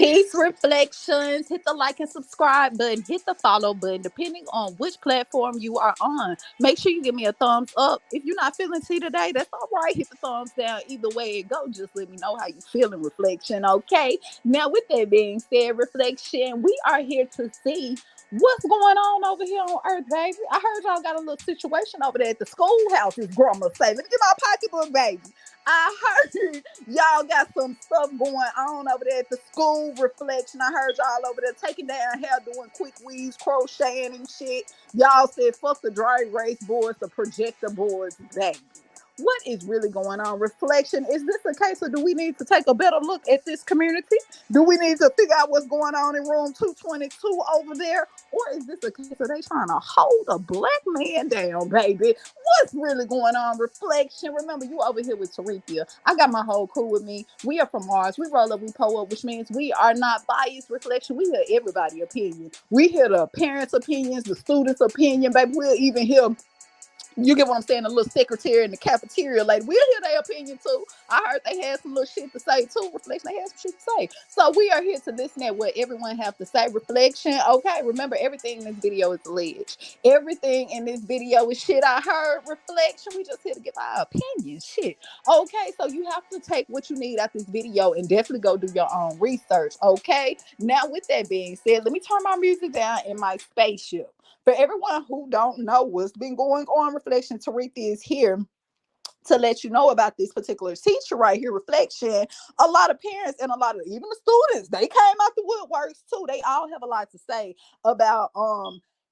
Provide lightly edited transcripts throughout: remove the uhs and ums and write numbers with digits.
Peace reflections. Hit the like and subscribe button. Hit the follow button, depending on which platform you are on. Make sure you give me a thumbs up. If you're not feeling tea today, that's all right. Hit the thumbs down. Either way it go, just let me know how you feeling. Reflection, okay? Now, with that being said, reflection, we are here to see what's going on over here on Earth, baby. I heard y'all got a little situation over there at the schoolhouse. His grandma say, "Let me get my pocketbook, baby." I heard y'all got some stuff going on over there at the school reflection. I heard y'all over there taking down hair, doing quick weaves, crocheting and shit. Y'all said fuck the drag race boards, the projector boards, baby. What is really going on? Reflection. Is this a case of do we need to take a better look at this community? Do we need to figure out what's going on in room 222 over there? Or is this a case of they trying to hold a black man down, baby? What's really going on? Reflection. Remember, you over here with Tarithia. I got my whole crew with me. We are from Mars. We roll up, we pull up, which means we are not biased. Reflection. We hear everybody's opinion. We hear the parents' opinions, the students' opinion, baby. We'll even hear, you get what I'm saying, a little secretary in the cafeteria lady. We'll hear their opinion too. I heard they had some little shit to say too. Reflection, they had some shit to say. So we are here to listen at what everyone have to say. Reflection, okay. Remember, everything in this video is alleged. Everything in this video is shit I heard. Reflection, we just here to give our opinion. Shit. Okay, so you have to take what you need out this video and definitely go do your own research. Okay. Now, with that being said, let me turn my music down in my spaceship. For everyone who don't know what's been going on, reflection, Taritha is here to let you know about this particular teacher right here. Reflection. A lot of parents and a lot of even the students, they came out the woodworks too. They all have a lot to say about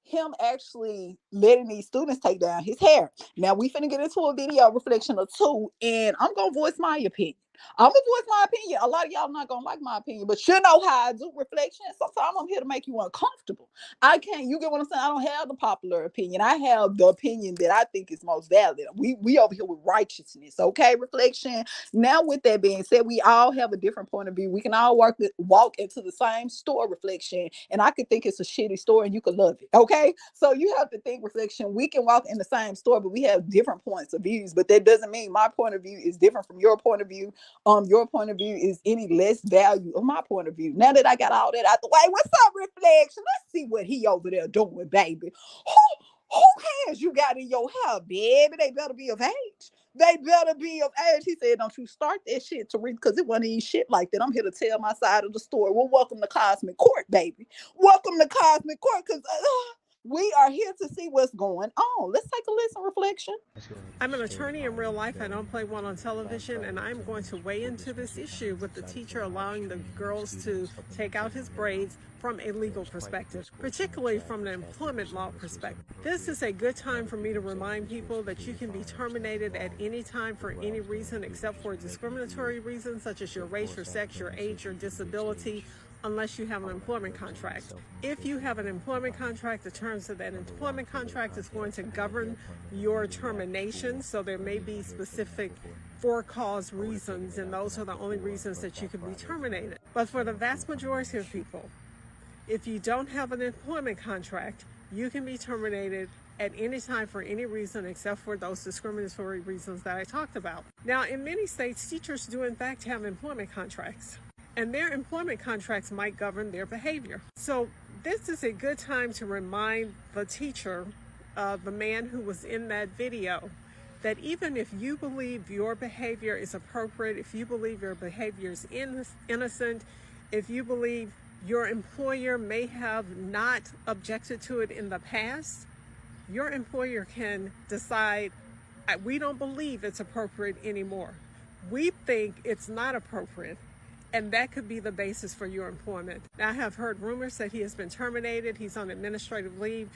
him actually letting these students take down his hair. Now we finna get into a video reflection or two, and I'm gonna voice my opinion. I'm gonna voice my opinion. A lot of y'all not gonna like my opinion, but you know how I do reflection. Sometimes I'm here to make you uncomfortable. I can't. You get what I'm saying? I don't have the popular opinion. I have the opinion that I think is most valid. We over here with righteousness, okay? Reflection. Now, with that being said, we all have a different point of view. We can all walk into the same store, reflection, and I could think it's a shitty store, and you could love it, okay? So you have to think, reflection. We can walk in the same store, but we have different points of views. But that doesn't mean my point of view is different from your point of view. Your point of view is any less value of my point of view. Now that I got all that out the way, what's up, reflection? Let's see what he over there doing, baby. Who hands you got in your hair, baby? They better be of age. They better be of age. He said, don't you start that shit, Tariq, because it wasn't even shit like that. I'm here to tell my side of the story. Well, welcome to Cosmic Court, baby. Welcome to Cosmic Court, because we are here to see what's going on. Let's take a listen, reflection. I'm an attorney in real life. I don't play one on television, and I'm going to weigh into this issue with the teacher allowing the girls to take out his braids from a legal perspective, particularly from an employment law perspective. This is a good time for me to remind people that you can be terminated at any time for any reason except for discriminatory reasons such as your race, your sex, your age, your disability, unless you have an employment contract. If you have an employment contract, the terms of that employment contract is going to govern your termination. So there may be specific for-cause reasons, and those are the only reasons that you can be terminated. But for the vast majority of people, if you don't have an employment contract, you can be terminated at any time for any reason except for those discriminatory reasons that I talked about. Now, in many states, teachers do in fact have employment contracts, and their employment contracts might govern their behavior. So this is a good time to remind the teacher, the man who was in that video, that even if you believe your behavior is appropriate, if you believe your behavior is innocent, if you believe your employer may have not objected to it in the past, your employer can decide, we don't believe it's appropriate anymore. We think it's not appropriate. And that could be the basis for your employment. Now, I have heard rumors that he has been terminated. He's on administrative leave.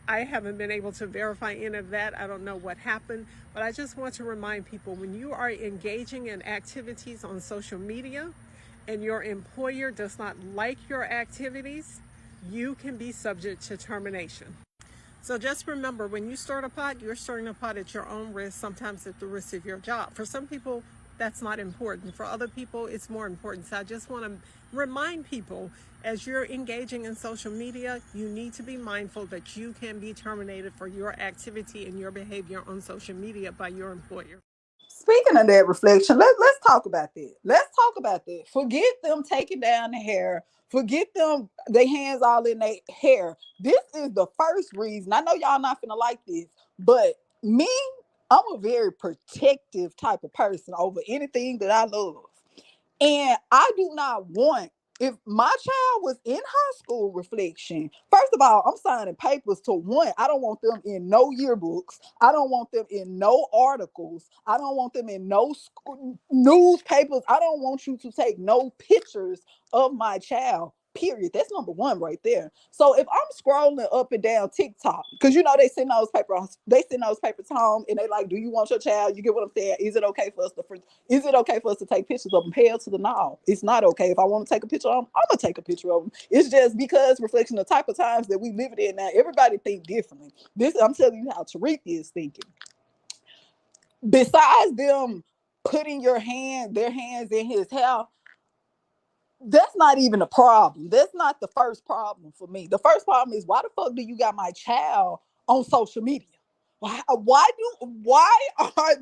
I haven't been able to verify any of that. I don't know what happened, but I just want to remind people, when you are engaging in activities on social media and your employer does not like your activities, you can be subject to termination. So just remember, when you start a pot, you're starting a pot at your own risk, sometimes at the risk of your job. For some people, that's not important. For other people, it's more important. So I just want to remind people, as you're engaging in social media, you need to be mindful that you can be terminated for your activity and your behavior on social media by your employer. Speaking of that reflection, let's talk about that. Let's talk about that. Forget them taking down the hair. Forget them, their hands all in their hair. This is the first reason. I know y'all not finna like this, but me, I'm a very protective type of person over anything that I love. And I do not want, if my child was in high school reflection, first of all, I'm signing papers to one. I don't want them in no yearbooks. I don't want them in no articles. I don't want them in no newspapers. I don't want you to take no pictures of my child. Period. That's number one right there. So if I'm scrolling up and down TikTok, because you know they send those papers home, and they like, do you want your child? You get what I'm saying? Is it okay for us to take pictures of them? Hell to the no. It's not okay. If I want to take a picture of them, I'm gonna take a picture of them. It's just because reflection the type of times that we live in now. Everybody think differently. This I'm telling you how Tariq is thinking. Besides them putting their hands in his hair, that's not even a problem. That's not the first problem for me. The first problem is, why the fuck do you got my child on social media? Why are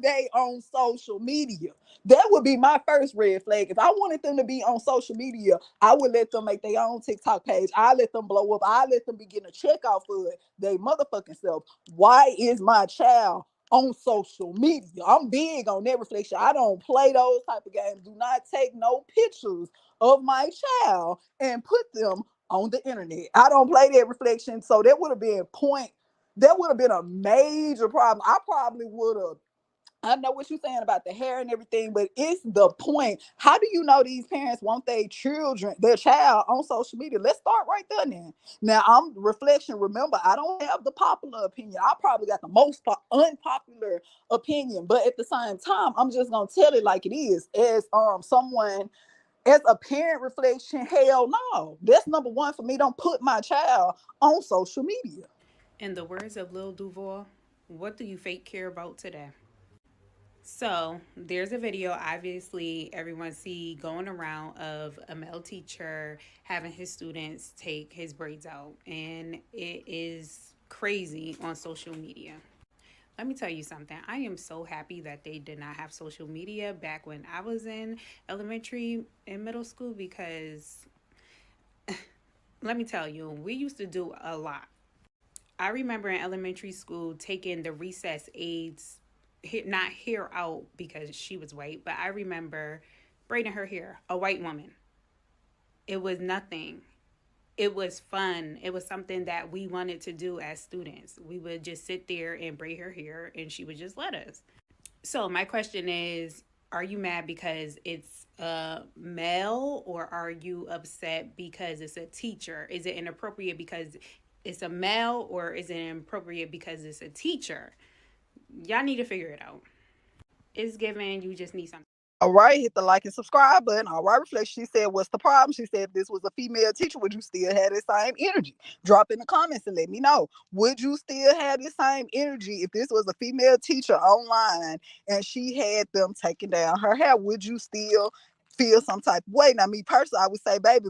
they on social media? That would be my first red flag. If I wanted them to be on social media, I would let them make their own TikTok page. I let them blow up. I let them be getting a check off for it. They motherfucking self. Why is my child on social media? I'm big on that reflection. I don't play those type of games. Do not take no pictures of my child and put them on the internet. I don't play that reflection. So that would have been a major problem. I probably would have. I know what you're saying about the hair and everything, but it's the point. How do you know these parents want their child on social media? Let's start right there now. Now, I'm reflection. Remember, I don't have the popular opinion. I probably got the most unpopular opinion, but at the same time, I'm just gonna tell it like it is. As a parent reflection, hell no. That's number one for me. Don't put my child on social media. In the words of Lil Duval, what do you fake care about today? So there's a video obviously everyone see going around of a male teacher having his students take his braids out, and it is crazy on social media. Let me tell you something. I am so happy that they did not have social media back when I was in elementary and middle school, because let me tell you, we used to do a lot. I remember in elementary school taking the recess aides, not hair out because she was white, but I remember braiding her hair, a white woman. It was nothing. It was fun. It was something that we wanted to do as students. We would just sit there and braid her hair, and she would just let us. So my question is, are you mad because it's a male, or are you upset because it's a teacher? Is it inappropriate because it's a male, or is it inappropriate because it's a teacher? Y'all need to figure it out. It's given, you just need something. All right, hit the like and subscribe button. All right, reflection. She said, what's the problem? She said, if this was a female teacher, would you still have the same energy? Drop in the comments and let me know. Would you still have the same energy if this was a female teacher online and she had them taking down her hair? Would you still feel some type of way? Now, me personally, I would say, baby,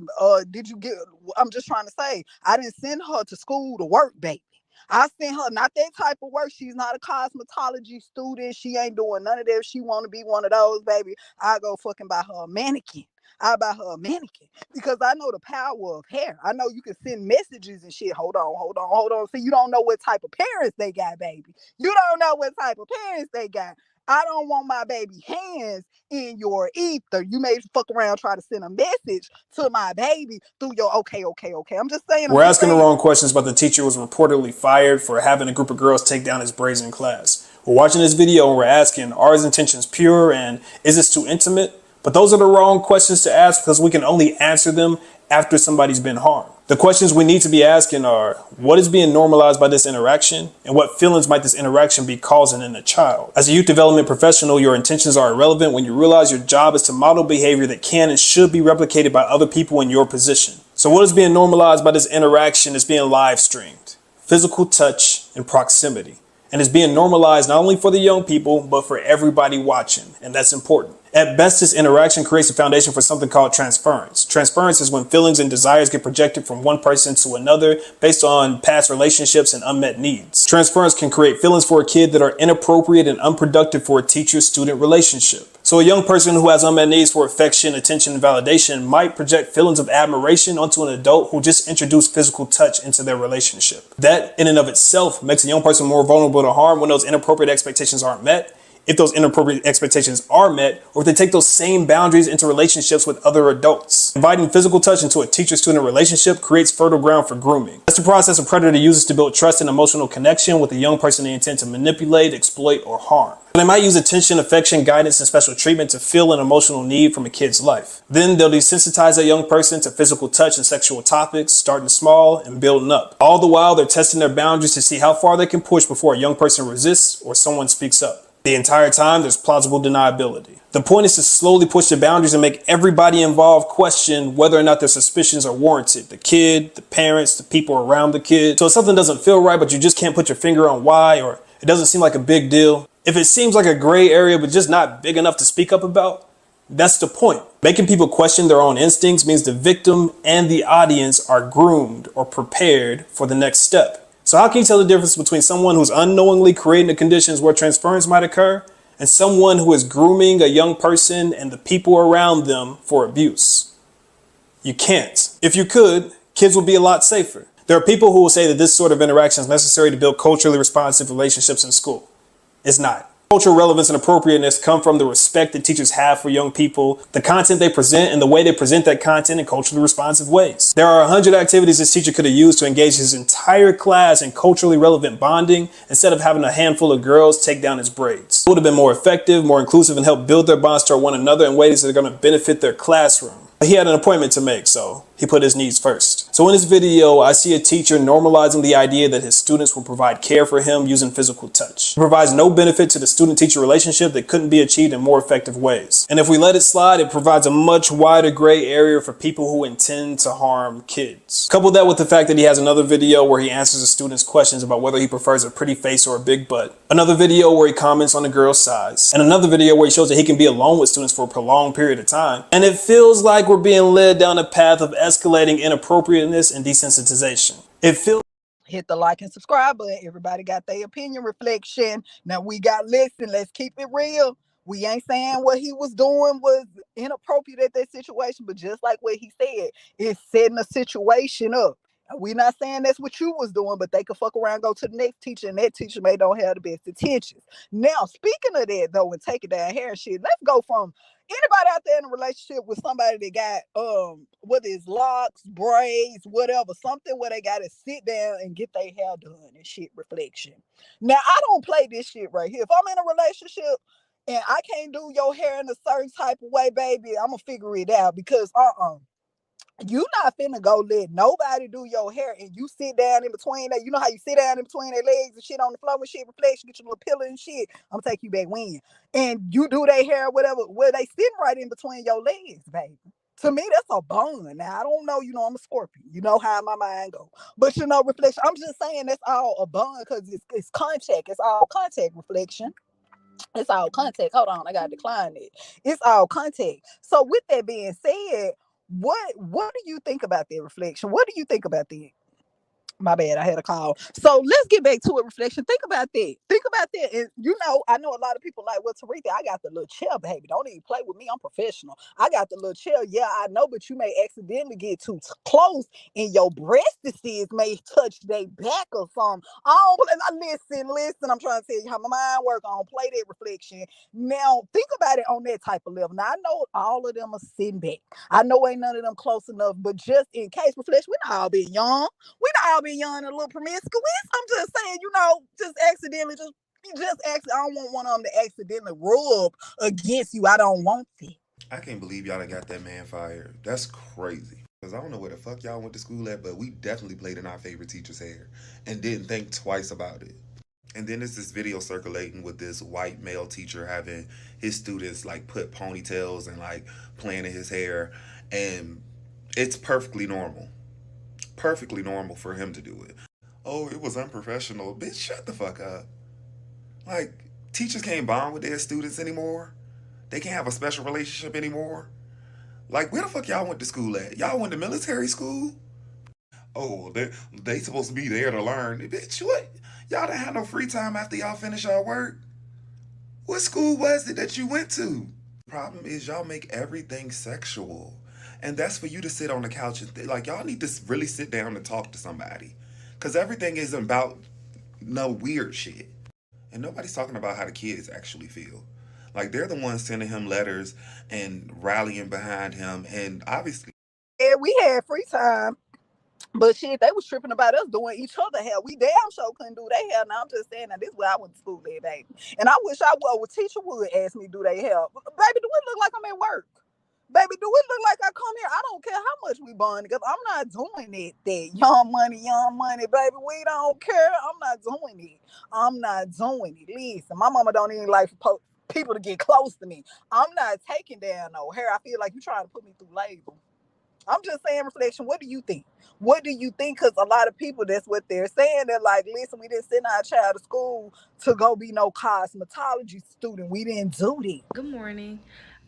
did you get, I'm just trying to say, I didn't send her to school to work, baby. I sent her not that type of work. She's not a cosmetology student. She ain't doing none of that. If she want to be one of those, baby, I go fucking buy her a mannequin. I buy her a mannequin because I know the power of hair. I know you can send messages and shit. Hold on, hold on, hold on. See, you don't know what type of parents they got, baby. You don't know what type of parents they got. I don't want my baby hands in your ether. You may fuck around try to send a message to my baby through your okay. I'm just saying. We're asking the wrong questions, but the teacher was reportedly fired for having a group of girls take down his braids in class. We're watching this video and we're asking, are his intentions pure and is this too intimate? But those are the wrong questions to ask because we can only answer them after somebody's been harmed. The questions we need to be asking are, what is being normalized by this interaction? And what feelings might this interaction be causing in a child? As a youth development professional, your intentions are irrelevant when you realize your job is to model behavior that can and should be replicated by other people in your position. So what is being normalized by this interaction is being live streamed, physical touch and proximity. And it's being normalized not only for the young people, but for everybody watching. And that's important. At best, this interaction creates a foundation for something called transference. Transference is when feelings and desires get projected from one person to another based on past relationships and unmet needs. Transference can create feelings for a kid that are inappropriate and unproductive for a teacher-student relationship. So a young person who has unmet needs for affection, attention, and validation might project feelings of admiration onto an adult who just introduced physical touch into their relationship. That, in and of itself, makes a young person more vulnerable to harm when those inappropriate expectations aren't met. If those inappropriate expectations are met, or if they take those same boundaries into relationships with other adults. Inviting physical touch into a teacher-student relationship creates fertile ground for grooming. That's the process a predator uses to build trust and emotional connection with a young person they intend to manipulate, exploit, or harm. They might use attention, affection, guidance, and special treatment to fill an emotional need from a kid's life. Then they'll desensitize a young person to physical touch and sexual topics, starting small and building up. All the while, they're testing their boundaries to see how far they can push before a young person resists or someone speaks up. The entire time, there's plausible deniability. The point is to slowly push the boundaries and make everybody involved question whether or not their suspicions are warranted. The kid, the parents, the people around the kid. So if something doesn't feel right, but you just can't put your finger on why, or it doesn't seem like a big deal, if it seems like a gray area but just not big enough to speak up about, that's the point. Making people question their own instincts means the victim and the audience are groomed or prepared for the next step. So how can you tell the difference between someone who's unknowingly creating the conditions where transference might occur and someone who is grooming a young person and the people around them for abuse? You can't. If you could, kids would be a lot safer. There are people who will say that this sort of interaction is necessary to build culturally responsive relationships in school. It's not. Cultural relevance and appropriateness come from the respect that teachers have for young people, the content they present, and the way they present that content in culturally responsive ways. There are 100 activities this teacher could have used to engage his entire class in culturally relevant bonding instead of having a handful of girls take down his braids. It would have been more effective, more inclusive, and help build their bonds toward one another in ways that are going to benefit their classroom. But he had an appointment to make, so he put his needs first. So in this video, I see a teacher normalizing the idea that his students will provide care for him using physical touch. It provides no benefit to the student-teacher relationship that couldn't be achieved in more effective ways. And if we let it slide, it provides a much wider gray area for people who intend to harm kids. Couple that with the fact that he has another video where he answers the students' questions about whether he prefers a pretty face or a big butt. Another video where he comments on the girl's size. And another video where he shows that he can be alone with students for a prolonged period of time. And it feels like we're being led down a path of escalating inappropriateness and desensitization. It feels Hit the like and subscribe button. Everybody got their opinion reflection. Now we got listen, let's keep it real. We ain't saying what he was doing was inappropriate at that situation, but just like what he said, it's setting a situation up. We're not saying that's what you was doing, but they could fuck around, go to the next teacher, and that teacher may don't have the best intentions. Now, speaking of that though, and taking down hair shit, let's go from anybody out there in a relationship with somebody that got whether it's locks, braids, whatever, something where they gotta sit down and get their hair done and shit reflection. Now I don't play this shit right here. If I'm in a relationship and I can't do your hair in a certain type of way, baby, I'm gonna figure it out because you not finna go let nobody do your hair and you sit down in between that. You know how you sit down in between their legs and shit on the floor and shit reflection, get your little pillow and shit. I'm gonna take you back when. And you do their hair, whatever, where they sitting right in between your legs, baby. To me, that's a bun. Now, I don't know, I'm a Scorpion. You know how my mind go. But reflection, I'm just saying that's all a bun because it's contact. It's all contact reflection. It's all contact. Hold on, I gotta decline it. It's all contact. So with that being said, what do you think about that reflection? What do you think about that? My bad, I had a call. So let's get back to it. Reflection. Think about that. Think about that. And I know a lot of people like, well, Taretha, I got the little chair, baby. Don't even play with me. I'm professional. I got the little chair. Yeah, I know, but you may accidentally get too close and your breastises may touch their back or something. Listen. I'm trying to tell you how my mind works. I don't play that reflection. Now, think about it on that type of level. Now, I know all of them are sitting back. I know ain't none of them close enough, but just in case, reflection, we not all been young. We not all been young and a little promiscuous. I'm just saying, just accidentally, I don't want one of them to accidentally rub against you. I don't want it. I can't believe y'all done got that man fired. That's crazy. Because I don't know where the fuck y'all went to school at, but we definitely played in our favorite teacher's hair and didn't think twice about it. And then there's this video circulating with this white male teacher having his students like put ponytails and like playing in his hair. And it's perfectly normal. Perfectly normal for him to do it. Oh, it was unprofessional. Bitch, shut the fuck up. Like, teachers can't bond with their students anymore. They can't have a special relationship anymore. Like, where the fuck y'all went to school at? Y'all went to military school? Oh, they supposed to be there to learn. Bitch, what? Y'all didn't have no free time after y'all finish y'all work? What school was it that you went to? Problem is y'all make everything sexual. And that's for you to sit on the couch and like y'all need to really sit down and talk to somebody. Cause everything isn't about no weird shit. And nobody's talking about how the kids actually feel. Like they're the ones sending him letters and rallying behind him and obviously Yeah, we had free time. But shit, they was tripping about us doing each other hair. We damn sure couldn't do their hair. Now I'm just saying that this is where I went to school at, baby. And I wish I would. A teacher would ask me to do their hair. Baby, do it look like I'm at work? Baby, do it look like I come here? I don't care how much we bond because I'm not doing it. That young money, baby. We don't care. I'm not doing it. I'm not doing it. Listen, my mama don't even like people to get close to me. I'm not taking down no hair. I feel like you trying to put me through labor. I'm just saying, reflection. What do you think? What do you think? Because a lot of people, that's what they're saying. They're like, listen, we didn't send our child to school to go be no cosmetology student. We didn't do that. Good morning.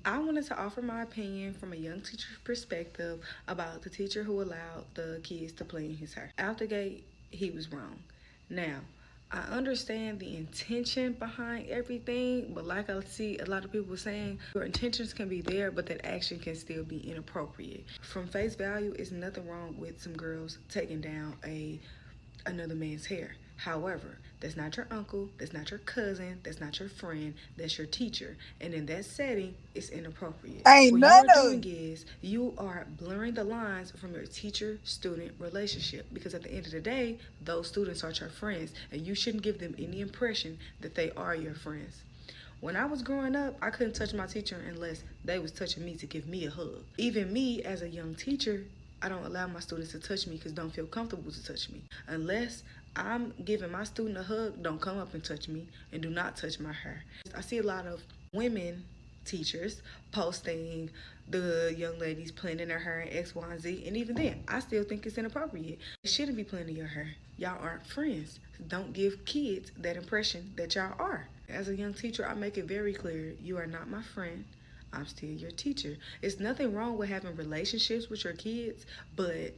I wanted to offer my opinion from a young teacher's perspective about the teacher who allowed the kids to play in his hair. Out the gate, he was wrong. Now, I understand the intention behind everything, but like I see a lot of people saying, your intentions can be there, but that action can still be inappropriate. From face value, it's nothing wrong with some girls taking down another man's hair. However, that's not your uncle, that's not your cousin, that's not your friend, that's your teacher. And in that setting, it's inappropriate. Ain't What none you are of doing is you are blurring the lines from your teacher-student relationship, because at the end of the day, those students are your friends, and you shouldn't give them any impression that they are your friends. When I was growing up, I couldn't touch my teacher unless they was touching me to give me a hug. Even me, as a young teacher, I don't allow my students to touch me because don't feel comfortable to touch me. Unless I'm giving my student a hug, don't come up and touch me, and do not touch my hair. I see a lot of women teachers posting the young ladies playing in their hair in X, Y, and Z, and even then, I still think it's inappropriate. You shouldn't be playing in your hair. Y'all aren't friends. Don't give kids that impression that y'all are. As a young teacher, I make it very clear, you are not my friend. I'm still your teacher. It's nothing wrong with having relationships with your kids, but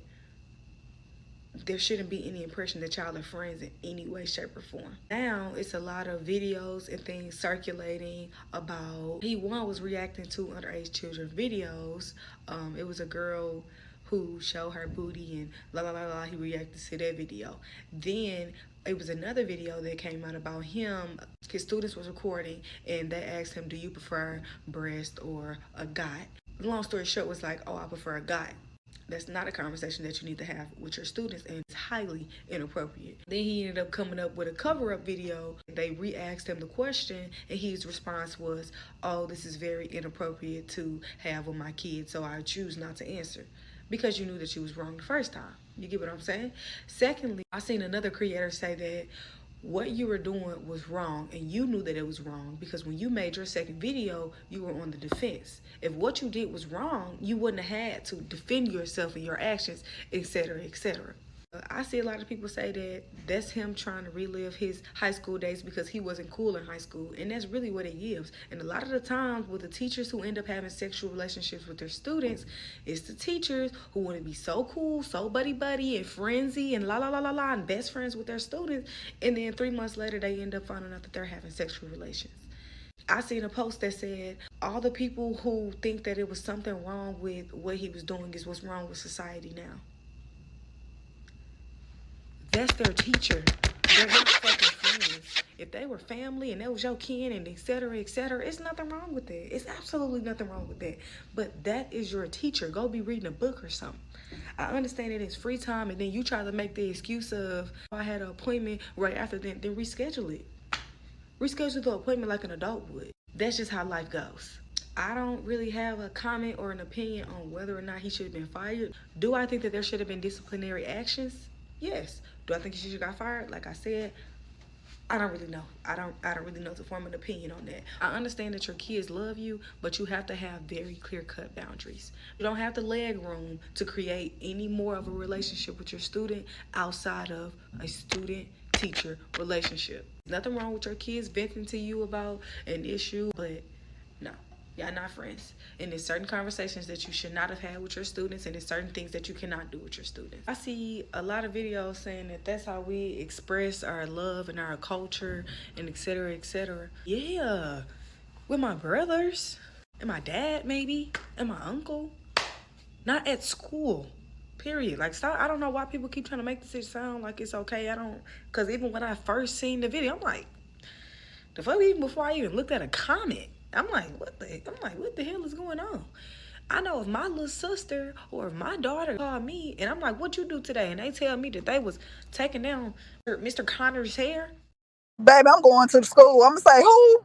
there shouldn't be any impression that y'all are friends in any way, shape, or form. Now, it's a lot of videos and things circulating about, one was reacting to underage children videos. It was a girl who showed her booty and la la la la, he reacted to that video. Then it was another video that came out about him. His students was recording and they asked him, do you prefer breast or a guy? Long story short was like, oh, I prefer a guy. That's not a conversation that you need to have with your students, and it's highly inappropriate. Then he ended up coming up with a cover-up video. They re-asked him the question, and his response was, oh, this is very inappropriate to have with my kids, so I choose not to answer. Because you knew that you was wrong the first time. You get what I'm saying? Secondly, I seen another creator say that what you were doing was wrong, and you knew that it was wrong because when you made your second video, you were on the defense. If what you did was wrong, you wouldn't have had to defend yourself and your actions, etc., etc. I see a lot of people say that that's him trying to relive his high school days because he wasn't cool in high school, and that's really what it is. And a lot of the times with the teachers who end up having sexual relationships with their students, it's the teachers who want to be so cool, so buddy-buddy and frenzy and la la la la la and best friends with their students, and then 3 months later they end up finding out that they're having sexual relations. I seen a post that said all the people who think that it was something wrong with what he was doing is what's wrong with society now. That's their teacher. They're not fucking friends. If they were family and that was your kin and etc., it's nothing wrong with that. It's absolutely nothing wrong with that. But that is your teacher. Go be reading a book or something. I understand it is free time, and then you try to make the excuse of, I had an appointment right after then reschedule it. Reschedule the appointment like an adult would. That's just how life goes. I don't really have a comment or an opinion on whether or not he should have been fired. Do I think that there should have been disciplinary actions? Yes. Do I think he should have got fired? Like I said, I don't really know. I don't really know to form an opinion on that. I understand that your kids love you, but you have to have very clear-cut boundaries. You don't have the leg room to create any more of a relationship with your student outside of a student-teacher relationship. Nothing wrong with your kids venting to you about an issue, but no. Y'all not friends. And there's certain conversations that you should not have had with your students, and there's certain things that you cannot do with your students. I see a lot of videos saying that that's how we express our love and our culture and et cetera, et cetera. Yeah, with my brothers and my dad maybe and my uncle. Not at school. Period. Like, stop. I don't know why people keep trying to make this sound like it's okay. I don't, because even when I first seen the video, I'm like, the fuck, even before I even looked at a comment, I'm like, what the hell is going on? I know if my little sister or if my daughter called me and I'm like, what you do today? And they tell me that they was taking down Mr. Connor's hair. Baby, I'm going to the school. I'm gonna say, who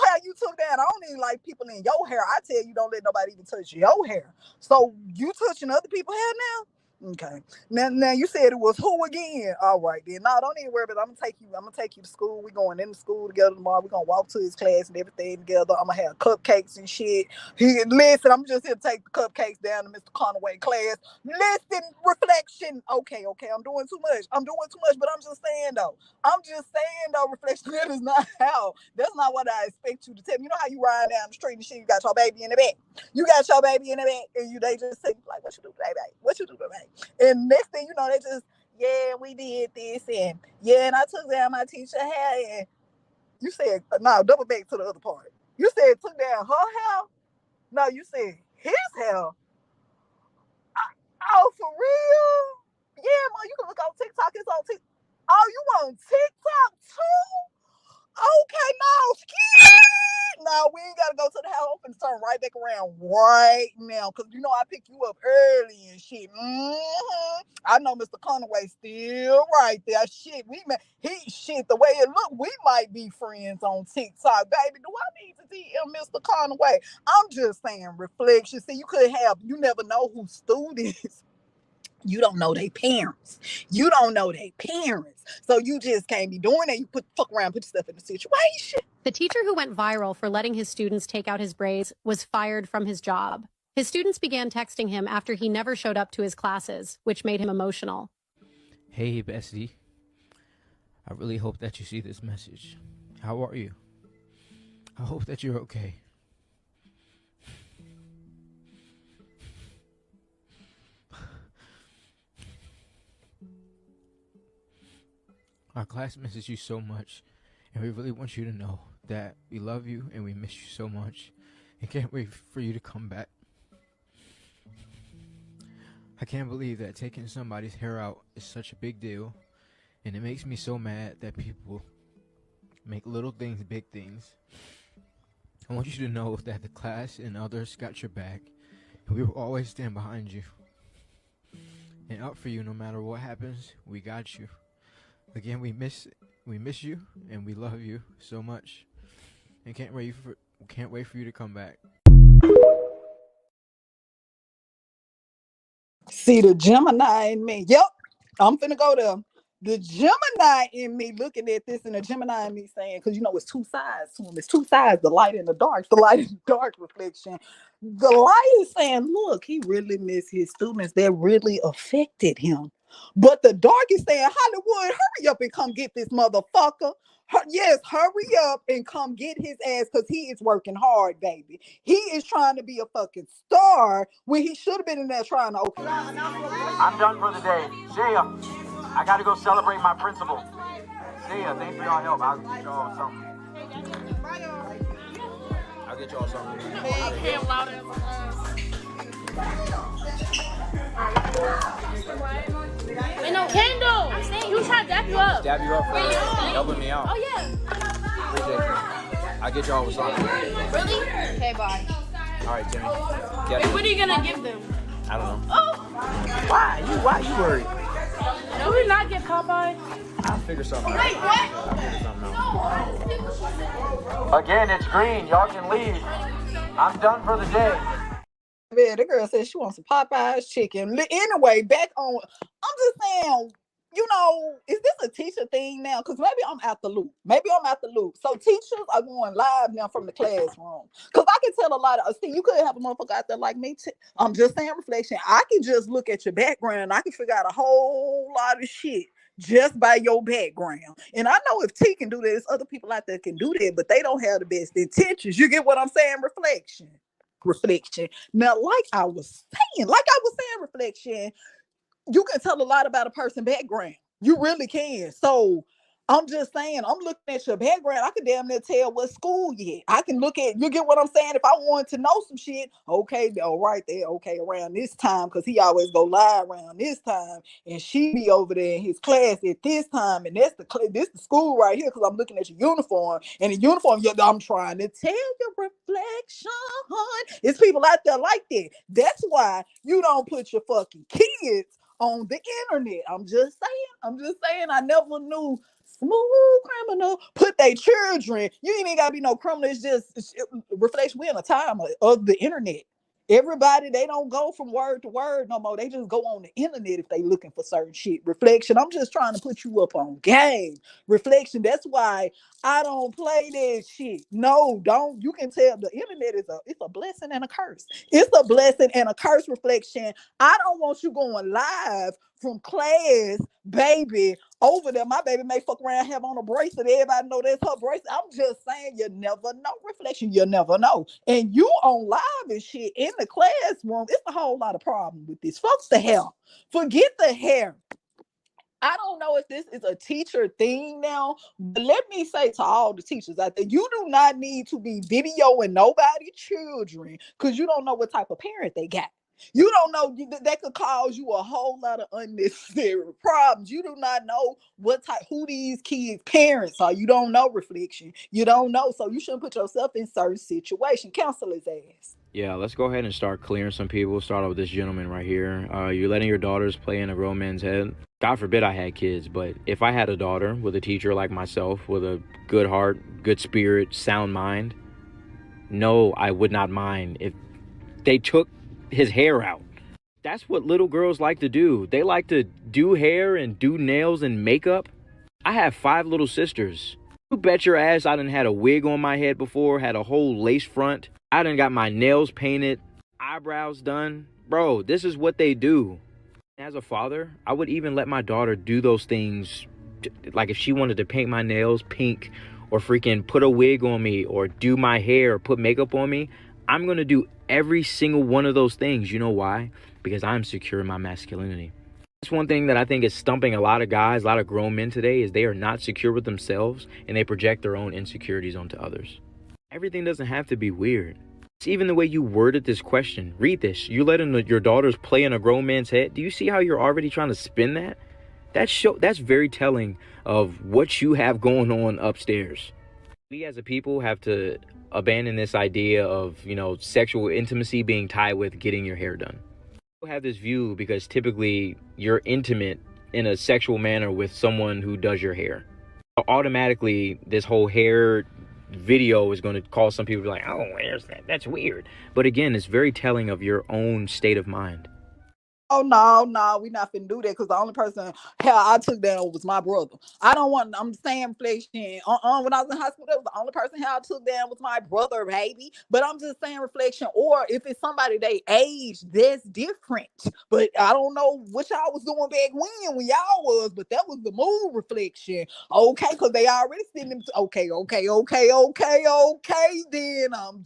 hair you took down? I don't even like people in your hair. I tell you, don't let nobody even touch your hair. So you touching other people's hair now? Okay. Now you said it was who again? All right then. No, don't even worry about it. I'm gonna take you to school. We going into school together tomorrow. We're gonna walk to his class and everything together. I'm gonna have cupcakes and shit. Listen, I'm just here to take the cupcakes down to Mr. Conaway class. Listen, reflection. Okay, I'm doing too much. But I'm just saying though. Reflection, that is not how. That's not what I expect you to tell me. You know how you ride down the street and shit, you got your baby in the back. And they just say, like, what you do, baby? What you do, baby? And next thing you know, they just, yeah, we did this, and yeah, and I took down my teacher hair, and you said, no, double back to the other part. You said took down her hair? No, you said his hair. Oh, for real? Yeah, man, you can look on TikTok. It's on TikTok. Oh, you on TikTok too? Okay, no, we ain't gotta go to the house and turn right back around right now, cause you know I picked you up early and shit. I know Mr. Conaway still right there. Shit, the way it look, we might be friends on TikTok, baby. Do I need to DM Mr. Conaway? I'm just saying, reflection. See, you never know who students. You don't know their parents. So you just can't be doing that. You fuck around, put yourself in a situation. The teacher who went viral for letting his students take out his braids was fired from his job. His students began texting him after he never showed up to his classes, which made him emotional. Hey, bestie. I really hope that you see this message. How are you? I hope that you're okay. Our class misses you so much, and we really want you to know that we love you and we miss you so much and can't wait for you to come back. I can't believe that taking somebody's hair out is such a big deal, and it makes me so mad that people make little things big things. I want you to know that the class and others got your back, and we will always stand behind you and up for you no matter what happens. We got you. Again, we miss you and we love you so much, and can't wait for you to come back. See the Gemini in me. Yep, I'm finna go there. The Gemini in me looking at this, and the Gemini in me saying, because you know it's two sides to him. It's two sides, the light and the dark. The light and the dark reflection. The light is saying, look, he really missed his students. That really affected him. But the dark is saying, Hollywood, hurry up and come get this motherfucker. Yes, hurry up and come get his ass, because he is working hard, baby. He is trying to be a fucking star when he should have been in there trying to open. I'm done for the day. See ya. I gotta go celebrate my principal. See ya. Thanks for y'all help. I'll get y'all something. Ain't no Kendall. You trying to dap you up? Dab you up for helping me out. Oh yeah. Appreciate you. I'll get y'all with something. Really? Okay, bye. All right, Jimmy. Hey, what are you gonna give them? I don't know. Oh. Why you worried? No, we not get Popeye. I'll figure something out. Wait, what? I'll figure something out. Again, it's green. Y'all can leave. I'm done for the day. Man, the girl said she wants some Popeye's chicken. Anyway, back on. I'm just saying, you know, is this a teacher thing now? Because maybe I'm out the loop. So teachers are going live now from the classroom. Because I can tell a lot of, see, you could have a motherfucker out there like me. I'm just saying, reflection. I can just look at your background. I can figure out a whole lot of shit just by your background. And I know if T can do that, there's other people out there can do that, but they don't have the best intentions. You get what I'm saying? Reflection. Now, like I was saying, reflection, you can tell a lot about a person's background. You really can. So I'm just saying, I'm looking at your background. I can damn near tell what school you at. I can look at, you get what I'm saying? If I wanted to know some shit, okay, all right there, okay, around this time, because he always go live around this time, and she be over there in his class at this time, and this the school right here, because I'm looking at your uniform, and the uniform, I'm trying to tell you, reflection. It's people out there like that. That's why you don't put your fucking kids on the internet. I'm just saying, I never knew smooth criminal put their children. You ain't even gotta be no criminal. It's just reflection. We're in a time of the internet. Everybody, they don't go from word to word no more. They just go on the internet if they looking for certain shit. Reflection, I'm just trying to put you up on game. Reflection, that's why I don't play that shit. No, don't. You can tell the internet it's a blessing and a curse. It's a blessing and a curse. Reflection. I don't want you going live from class, baby, over there. My baby may fuck around, have on a bracelet. Everybody know that's her bracelet. I'm just saying, you never know. Reflection, you never know. And you on live and shit in the classroom, it's a whole lot of problem with this. Fuck the hair. Forget the hair. I don't know if this is a teacher thing now, but let me say to all the teachers out there, you do not need to be videoing nobody's children because you don't know what type of parent they got. You don't know that could cause you a whole lot of unnecessary problems. You do not know who these kids' parents are. You don't know, reflection. You don't know, so you shouldn't put yourself in certain situations. Counsel his ass. Yeah, let's go ahead and start clearing some people. Start off with this gentleman right here. You're letting your daughters play in a grown man's head. God forbid I had kids, but if I had a daughter with a teacher like myself, with a good heart, good spirit, sound mind, no, I would not mind if they took his hair out. That's what little girls like to do. They like to do hair and do nails and makeup. I have 5 little sisters. You bet your ass I done had a wig on my head before, had a whole lace front. I done got my nails painted, eyebrows done. Bro, this is what they do. As a father, I would even let my daughter do those things. Like if she wanted to paint my nails pink or freaking put a wig on me or do my hair or put makeup on me, I'm going to do every single one of those things. You know why? Because I'm secure in my masculinity. That's one thing that I think is stumping a lot of guys, a lot of grown men today, is they are not secure with themselves and they project their own insecurities onto others. Everything doesn't have to be weird. It's even the way you worded this question. Read this. You letting your daughters play in a grown man's head. Do you see how you're already trying to spin that? That's very telling of what you have going on upstairs. We as a people have to abandon this idea of, sexual intimacy being tied with getting your hair done. People have this view because typically you're intimate in a sexual manner with someone who does your hair. Automatically, this whole hair video is going to cause some people to be like, oh, where's that? That's weird. But again, it's very telling of your own state of mind. Oh, no, we not finna do that because the only person hell I took down was my brother. I'm saying reflection. When I was in high school, that was the only person hell I took down was my brother, baby. But I'm just saying reflection, or if it's somebody they age, that's different. But I don't know what y'all was doing back when y'all was, but that was the move, reflection. Okay, because they already sitting them. Okay, then I'm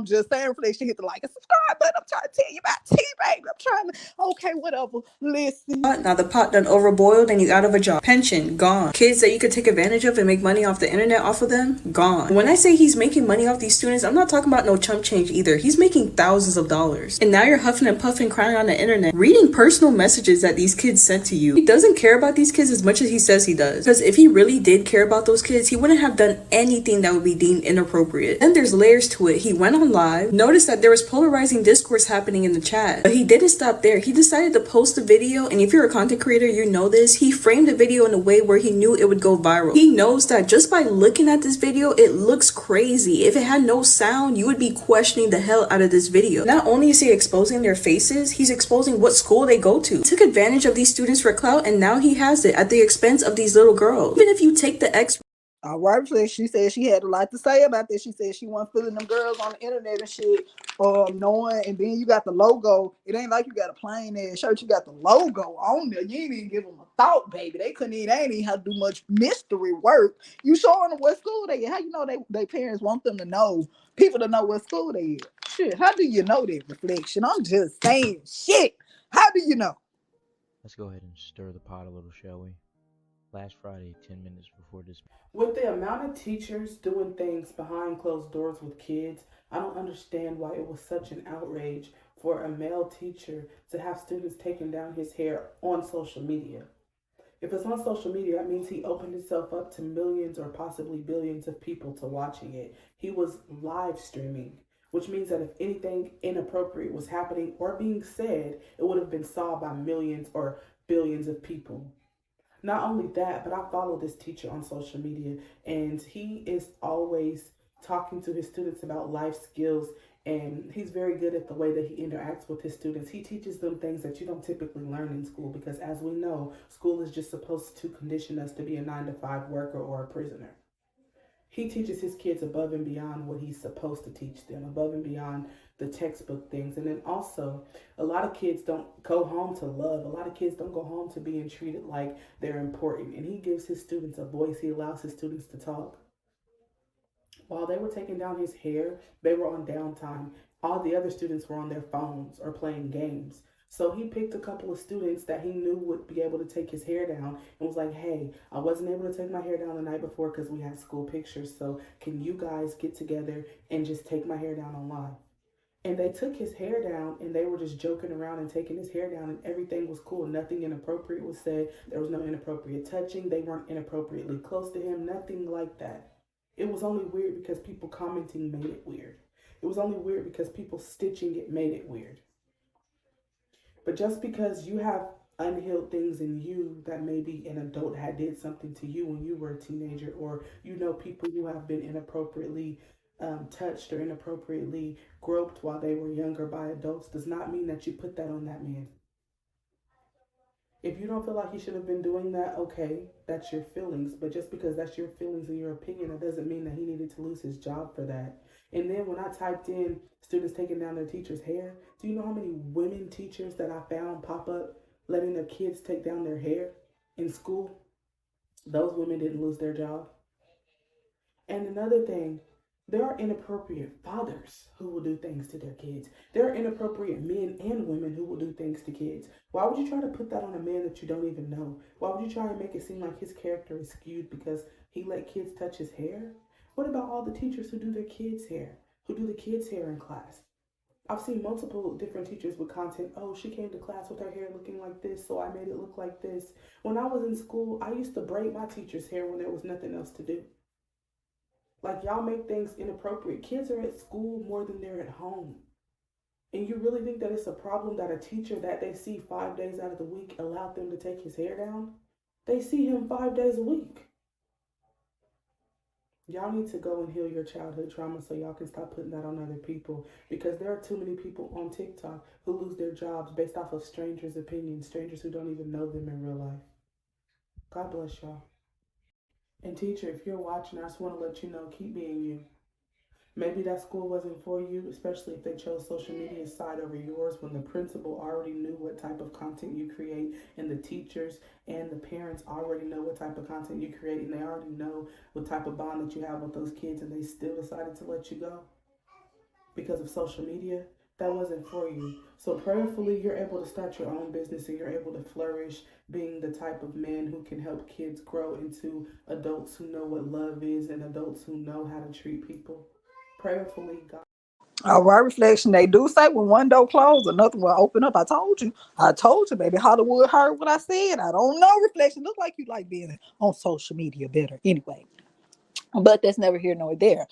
just saying reflection, hit the like and subscribe button. I'm trying to tell you about T, baby. I'm trying to, okay, whatever. Listen. Now the pot done overboiled and you out of a job. Pension, gone. Kids that you could take advantage of and make money off the internet off of them, gone. When I say he's making money off these students, I'm not talking about no chump change either. He's making thousands of dollars. And now you're huffing and puffing, crying on the internet, reading personal messages that these kids sent to you. He doesn't care about these kids as much as he says he does. Because if he really did care about those kids, he wouldn't have done anything that would be deemed inappropriate. And there's layers to it. He went on live, noticed that there was polarizing discourse happening in the chat, but he didn't stop there. He decided to post a video, and if you're a content creator, you know this. He framed the video in a way where he knew it would go viral. He knows that just by looking at this video, it looks crazy. If it had no sound, you would be questioning the hell out of this video. Not only is he exposing their faces, he's exposing what school they go to. He took advantage of these students for clout, and now he has it at the expense of these little girls. Even if you take the X All right, so she said she had a lot to say about this. She said she wasn't feeling them girls on the internet and shit, knowing. And then you got the logo. It ain't like you got a plain ass shirt. You got the logo on there. You ain't even give them a thought, baby. They ain't even have to do much mystery work. You showing them what school they at. How you know they parents want them to know, people to know what school they at? Shit, how do you know that, Reflection? I'm just saying, shit. How do you know? Let's go ahead and stir the pot a little, shall we? Last Friday, 10 minutes before this. With the amount of teachers doing things behind closed doors with kids, I don't understand why it was such an outrage for a male teacher to have students taking down his hair on social media. If it's on social media, that means he opened himself up to millions or possibly billions of people to watching it. He was live streaming, which means that if anything inappropriate was happening or being said, it would have been saw by millions or billions of people. Not only that, but I follow this teacher on social media, and he is always talking to his students about life skills, and he's very good at the way that he interacts with his students. He teaches them things that you don't typically learn in school because, as we know, school is just supposed to condition us to be a 9-to-5 worker or a prisoner. He teaches his kids above and beyond what he's supposed to teach them, above and beyond the textbook things. And then also, a lot of kids don't go home to love. A lot of kids don't go home to being treated like they're important. And he gives his students a voice. He allows his students to talk. While they were taking down his hair, they were on downtime. All the other students were on their phones or playing games. So he picked a couple of students that he knew would be able to take his hair down and was like, hey, I wasn't able to take my hair down the night before because we had school pictures. So can you guys get together and just take my hair down on live? And they took his hair down and they were just joking around and taking his hair down and everything was cool. Nothing inappropriate was said. There was no inappropriate touching. They weren't inappropriately close to him. Nothing like that. It was only weird because people commenting made it weird. It was only weird because people stitching it made it weird. But just because you have unhealed things in you that maybe an adult had did something to you when you were a teenager, or you know people who have been inappropriately touched or inappropriately groped while they were younger by adults, does not mean that you put that on that man. If you don't feel like he should have been doing that, okay, that's your feelings. But just because that's your feelings and your opinion, that doesn't mean that he needed to lose his job for that. And then when I typed in students taking down their teacher's hair, do you know how many women teachers that I found pop up letting their kids take down their hair in school? Those women didn't lose their job. And another thing, there are inappropriate fathers who will do things to their kids. There are inappropriate men and women who will do things to kids. Why would you try to put that on a man that you don't even know? Why would you try to make it seem like his character is skewed because he let kids touch his hair? What about all the teachers who do their kids' hair, who do the kids' hair in class? I've seen multiple different teachers with content. Oh, she came to class with her hair looking like this, so I made it look like this. When I was in school, I used to braid my teacher's hair when there was nothing else to do. Like, y'all make things inappropriate. Kids are at school more than they're at home. And you really think that it's a problem that a teacher that they see 5 days out of the week allowed them to take his hair down? They see him 5 days a week. Y'all need to go and heal your childhood trauma so y'all can stop putting that on other people, because there are too many people on TikTok who lose their jobs based off of strangers' opinions, strangers who don't even know them in real life. God bless y'all. And teacher, if you're watching, I just want to let you know, keep being you. Maybe that school wasn't for you, especially if they chose social media side over yours when the principal already knew what type of content you create, and the teachers and the parents already know what type of content you create, and they already know what type of bond that you have with those kids, and they still decided to let you go because of social media. That wasn't for you. So prayerfully, you're able to start your own business and you're able to flourish being the type of man who can help kids grow into adults who know what love is and adults who know how to treat people. Prayerfully, God. All right, Reflection. They do say when one door closed, another one open up. I told you. I told you, baby. Hollywood heard what I said. I don't know, Reflection. Look like you like being on social media better. Anyway, but that's never here nor there.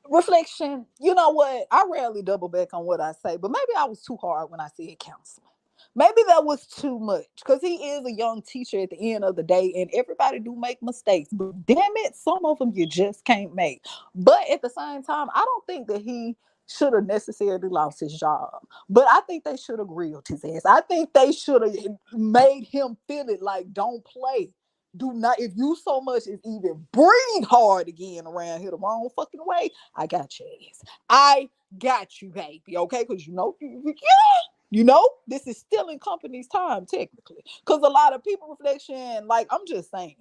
Reflection, you know what? I rarely double back on what I say, but maybe I was too hard when I said counseling. Maybe that was too much because he is a young teacher at the end of the day, and everybody do make mistakes. But damn it, some of them you just can't make. But at the same time, I don't think that he should have necessarily lost his job. But I think they should have grilled his ass. I think they should have made him feel it like, don't play. Do not, if you so much as even breathe hard again around here the wrong fucking way, I got your ass. I got you, baby. Okay, because you know, this is still in company's time technically. Because a lot of people reflection, like I'm just saying,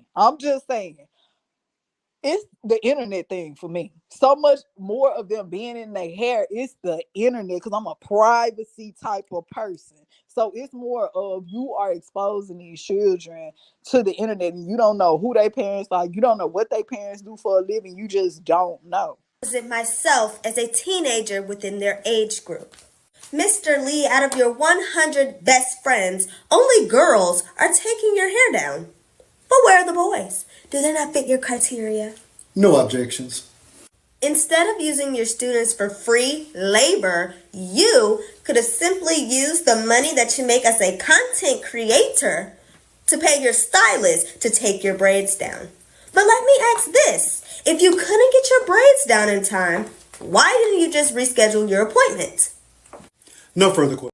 it's the internet thing for me. So much more of them being in their hair. It's the internet because I'm a privacy type of person. So it's more of you are exposing these children to the internet and you don't know who their parents are. You don't know what their parents do for a living. You just don't know. Myself as a teenager within their age group. Mr. Lee, out of your 100 best friends, only girls are taking your hair down. But where are the boys? Do they not fit your criteria? No objections. Instead of using your students for free labor, you could have simply used the money that you make as a content creator to pay your stylist to take your braids down. But let me ask this. If you couldn't get your braids down in time, why didn't you just reschedule your appointment? No further questions.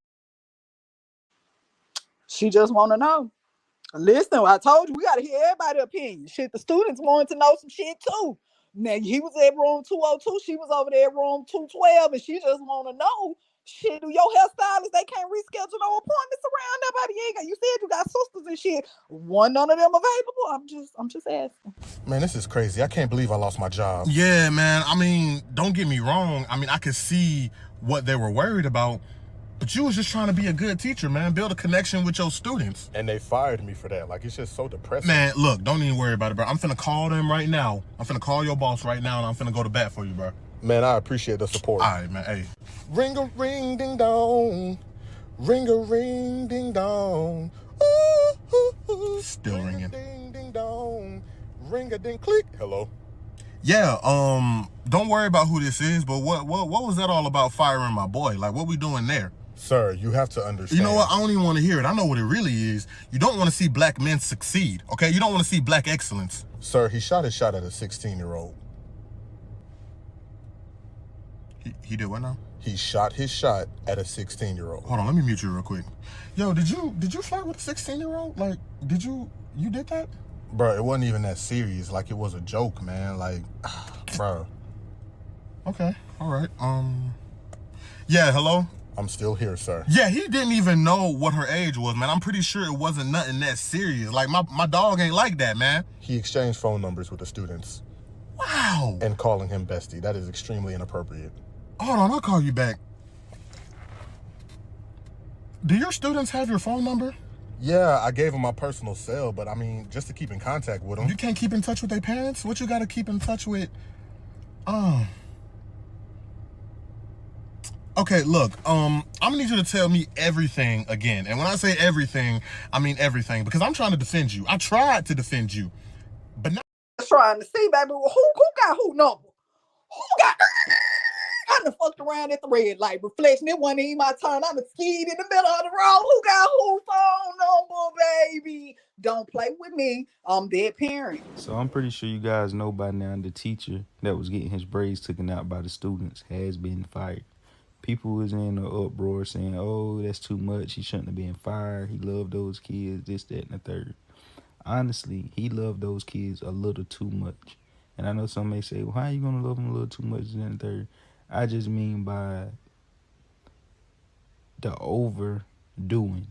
She just want to know. Listen, I told you we got to hear everybody's opinion. Shit, the students wanted to know some shit too. Now, he was at room 202. She was over there at room 212, and she just want to know, shit, do your hairstylist, they can't reschedule no appointments around nobody? You said you got sisters and shit. None of them available? I'm just asking. Man, this is crazy. I can't believe I lost my job. Yeah, man. I mean, don't get me wrong. I mean, I could see what they were worried about. But you was just trying to be a good teacher, man. Build a connection with your students. And they fired me for that. Like, it's just so depressing. Man, look, don't even worry about it, bro. I'm finna call them right now. I'm finna call your boss right now, and I'm finna go to bat for you, bro. Man, I appreciate the support. All right, man. Hey. Ring-a-ring, ding-dong. Ring-a-ring, ding-dong. Ooh, ooh, ooh. Still ringing. Ding, ding, dong. Ring-a-ding, click. Hello. Yeah, don't worry about who this is, but what was that all about firing my boy? Like, what we doing there? Sir, you have to understand. You know what? I don't even want to hear it. I know what it really is. You don't want to see black men succeed, okay? You don't want to see black excellence. Sir, he shot his shot at a 16-year-old. He did what now? He shot his shot at a 16-year-old. Hold on, let me mute you real quick. Yo, did you flirt with a 16-year-old? Like, you did that? Bro, it wasn't even that serious. Like, it was a joke, man. Like, bro. Okay, all right. Yeah, hello? I'm still here, sir. Yeah, he didn't even know what her age was, man. I'm pretty sure it wasn't nothing that serious. Like, my dog ain't like that, man. He exchanged phone numbers with the students. Wow. And calling him bestie. That is extremely inappropriate. Hold on, I'll call you back. Do your students have your phone number? Yeah, I gave him my personal cell, but I mean, just to keep in contact with them. You can't keep in touch with their parents? What you gotta keep in touch with? Okay, look, I'm gonna need you to tell me everything again. And when I say everything, I mean everything. Because I'm trying to defend you. I tried to defend you. But now I'm trying to see, baby, who got who number? Who got... I done fucked around at the red light reflection. It wasn't even my turn. I'm skied in the middle of the road. Who got who phone number, baby? Don't play with me. I'm their parent. So I'm pretty sure you guys know by now the teacher that was getting his braids taken out by the students has been fired. People was in an uproar saying, oh, that's too much. He shouldn't have been fired. He loved those kids, this, that, and the third. Honestly, he loved those kids a little too much. And I know some may say, well, how are you going to love them a little too much, this, that, and the third? I just mean by the overdoing.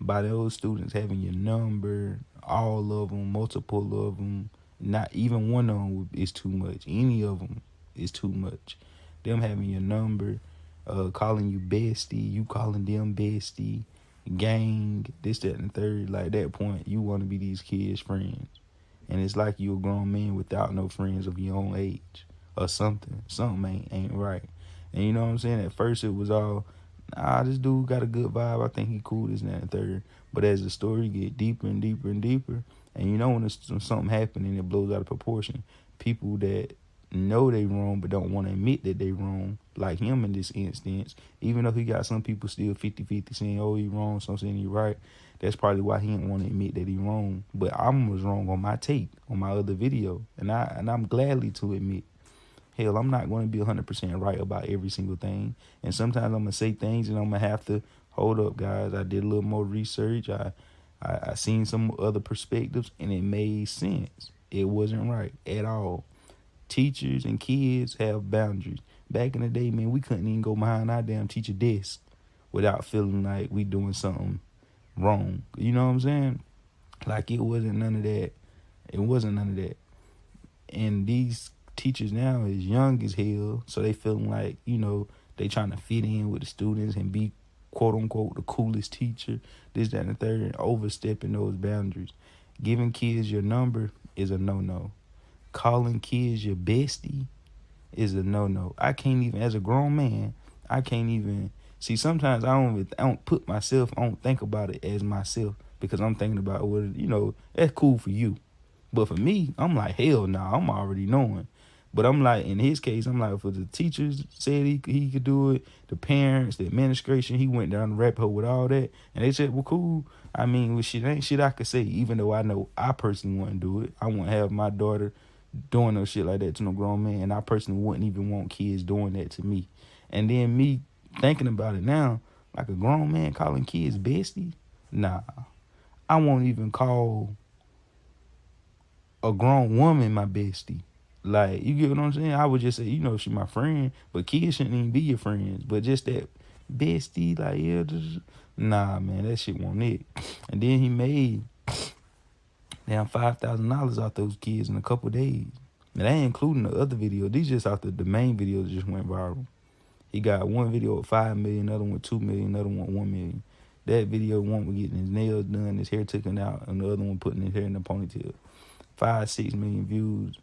By those students having your number, all of them, multiple of them, not even one of them is too much. Any of them is too much. Them having your number, calling you bestie, you calling them bestie, gang, this, that, and the third. Like, at that point, you want to be these kids' friends. And it's like you're a grown man without no friends of your own age or something. Something ain't right. And you know what I'm saying? At first, it was all, this dude got a good vibe. I think he cool, this, and that, and the third. But as the story get deeper and deeper and deeper, and you know when something happening and it blows out of proportion, people that know they wrong but don't want to admit that they wrong, like him in this instance, even though he got some people still 50-50 saying, oh, he wrong, some saying he right, that's probably why he didn't want to admit that he wrong. But I was wrong on my take, on my other video, and I'm gladly to admit, hell, I'm not going to be 100% right about every single thing, and sometimes I'm going to say things and I'm going to have to, hold up, guys, I did a little more research, I seen some other perspectives and it made sense. It wasn't right at all. Teachers and kids have boundaries. Back in the day, man, we couldn't even go behind our damn teacher desk without feeling like we doing something wrong. You know what I'm saying? Like it wasn't none of that. It wasn't none of that. And these teachers now is young as hell, so they feeling like, they trying to fit in with the students and be quote unquote the coolest teacher, this, that, and the third, and overstepping those boundaries. Giving kids your number is a no-no. Calling kids your bestie is a no-no. I can't even, as a grown man, I can't even see. Sometimes I don't put myself, I don't think about it as myself because I'm thinking about that's cool for you. But for me, I'm like, hell no, I'm already knowing. But I'm like, in his case, I'm like, for the teachers said he could do it, the parents, the administration, he went down the rabbit hole with all that. And they said, well, cool. I mean, well, shit ain't shit I could say, even though I know I personally wouldn't do it. I wouldn't have my daughter doing no shit like that to no grown man. And I personally wouldn't even want kids doing that to me. And then me thinking about it now, like a grown man calling kids bestie, nah. I won't even call a grown woman my bestie. Like, you get what I'm saying? I would just say, she my friend, but kids shouldn't even be your friends. But just that bestie, like, yeah, nah, man, that shit wasn't it. And then he made damn $5,000 off those kids in a couple days. And that ain't including the other video. These just off the main video that just went viral. He got one video with 5 million, another one with 2 million, another one 1 million. That video, one was getting his nails done, his hair taken out, and the other one putting his hair in a ponytail. 5-6 million views.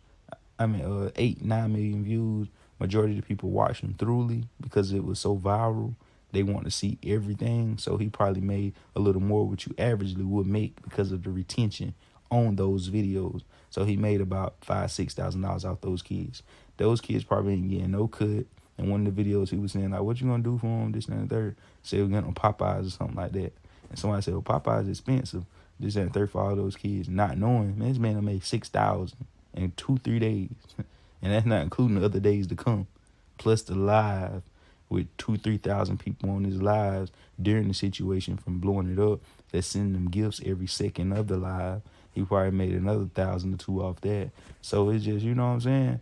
8-9 million views. Majority of the people watched him thoroughly because it was so viral. They want to see everything. So he probably made a little more what you averagely would make because of the retention on those videos. So he made about $5,000-$6,000 off those kids. Those kids probably ain't getting no cut. And one of the videos he was saying, like, what you gonna do for them, this and the third? Say we're getting on Popeyes or something like that. And somebody said, well, Popeyes is expensive. This and the third for all those kids. Not knowing, man, this man will make $6,000 in 2-3 days. And that's not including the other days to come. Plus the live with 2,000-3,000 people on his lives during the situation from blowing it up. They're sending them gifts every second of the live. He probably made another 1,000 or 2 off that. So it's just, you know what I'm saying?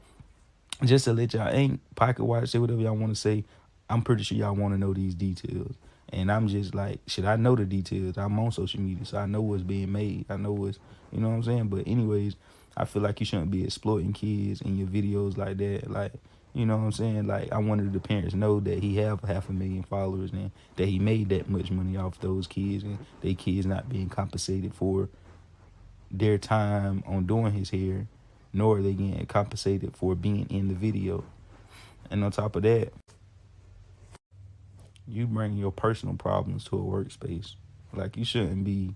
Just to let y'all, ain't pocket watch, say whatever y'all want to say. I'm pretty sure y'all want to know these details. And I'm just like, shit, I know the details. I'm on social media, so I know what's being made. I know what's, you know what I'm saying? But anyways, I feel like you shouldn't be exploiting kids in your videos like that. Like, you know what I'm saying? Like, I wanted the parents know that he have 500,000 followers and that he made that much money off those kids and they kids not being compensated for their time on doing his hair, nor are they getting compensated for being in the video. And on top of that, you bring your personal problems to a workspace. Like, you shouldn't be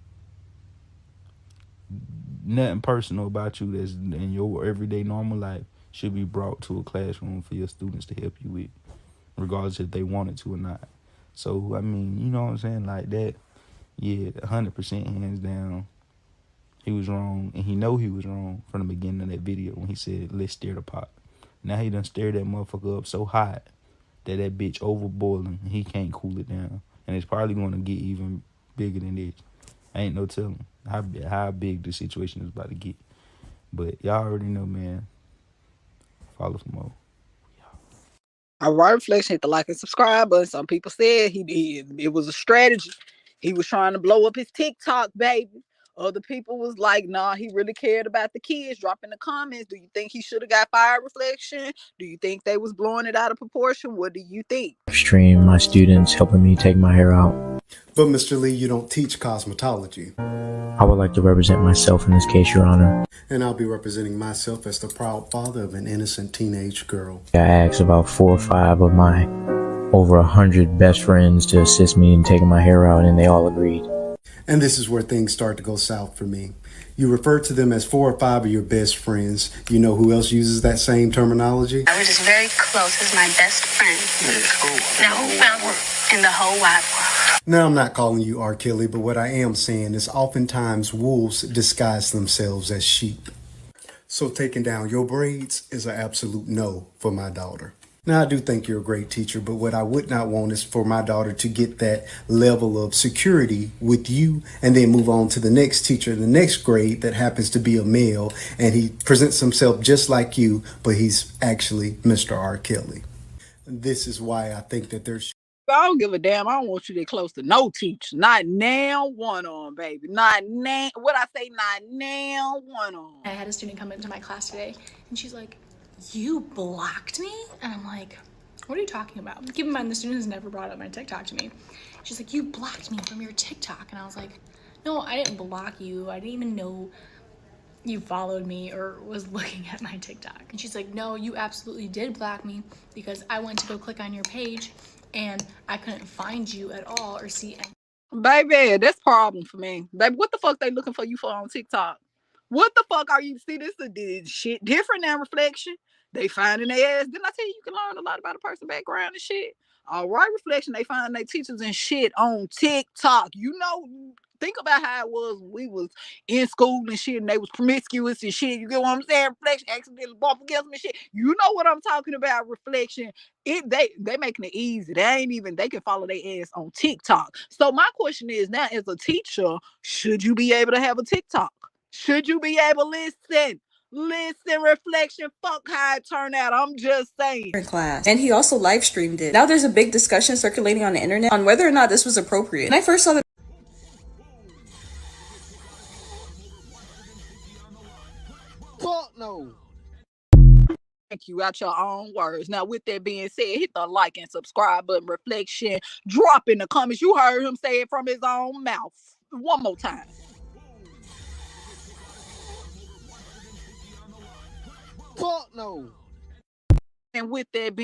nothing personal about you that's in your everyday normal life should be brought to a classroom for your students to help you with, regardless if they wanted to or not. So, I mean, you know what I'm saying? Like that, yeah, 100% hands down, he was wrong. And he know he was wrong from the beginning of that video when he said, let's stir the pot. Now he done stirred that motherfucker up so hot that bitch over boiling and he can't cool it down. And it's probably going to get even bigger than this. Ain't no telling how big the situation is about to get. But y'all already know, man. Follow for more. All right, Reflection, hit the like and subscribe button. Some people said it was a strategy. He was trying to blow up his TikTok, baby. Other people was like, nah, he really cared about the kids. Drop in the comments. Do you think he should have got fired, Reflection? Do you think they was blowing it out of proportion? What do you think? Stream my students helping me take my hair out. But Mr. Lee, you don't teach cosmetology. I would like to represent myself in this case, Your Honor. And I'll be representing myself as the proud father of an innocent teenage girl. I asked about 4 or 5 of my over 100 best friends to assist me in taking my hair out, and they all agreed. And this is where things start to go south for me. You refer to them as 4 or 5 of your best friends. You know who else uses that same terminology? I was just very close as my best friend. Now who found her in the whole wide world? Now, I'm not calling you R. Kelly, but what I am saying is oftentimes wolves disguise themselves as sheep. So taking down your braids is an absolute no for my daughter. Now, I do think you're a great teacher, but what I would not want is for my daughter to get that level of security with you and then move on to the next teacher in the next grade that happens to be a male and he presents himself just like you, but he's actually Mr. R. Kelly. This is why I think that there's. I don't give a damn. I don't want you that close to no teacher. Not now, one on, baby. Not now. What I say, not now, one on. I had a student come into my class today, and she's like, "You blocked me?" And I'm like, "What are you talking about?" Keep in mind, the student has never brought up my TikTok to me. She's like, "You blocked me from your TikTok." And I was like, "No, I didn't block you. I didn't even know you followed me or was looking at my TikTok." And she's like, "No, you absolutely did block me because I went to go click on your page and I couldn't find you at all or see any." Baby, that's problem for me. Baby, what the fuck they looking for you for on TikTok? What the fuck are you see this shit different than reflection? They finding their ass. Didn't I tell you you can learn a lot about a person's background and shit? All right, reflection, they find their teachers and shit on TikTok. You know, think about how it was when we was in school and shit and they was promiscuous and shit. You get what I'm saying? Reflection accidentally bump against me and shit. You know what I'm talking about, reflection. They making it easy. They ain't even they can follow their ass on TikTok. So my question is now, as a teacher, should you be able to have a TikTok? Should you be able to listen, reflection, fuck how it turned out. I'm just saying. Class, and he also live streamed it. Now there's a big discussion circulating on the internet on whether or not this was appropriate. When I first saw the Fuck no. Thank you out your own words. Now, with that being said, hit the like and subscribe button, reflection. Drop in the comments. You heard him say it from his own mouth. One more time. Fuck no. And with that being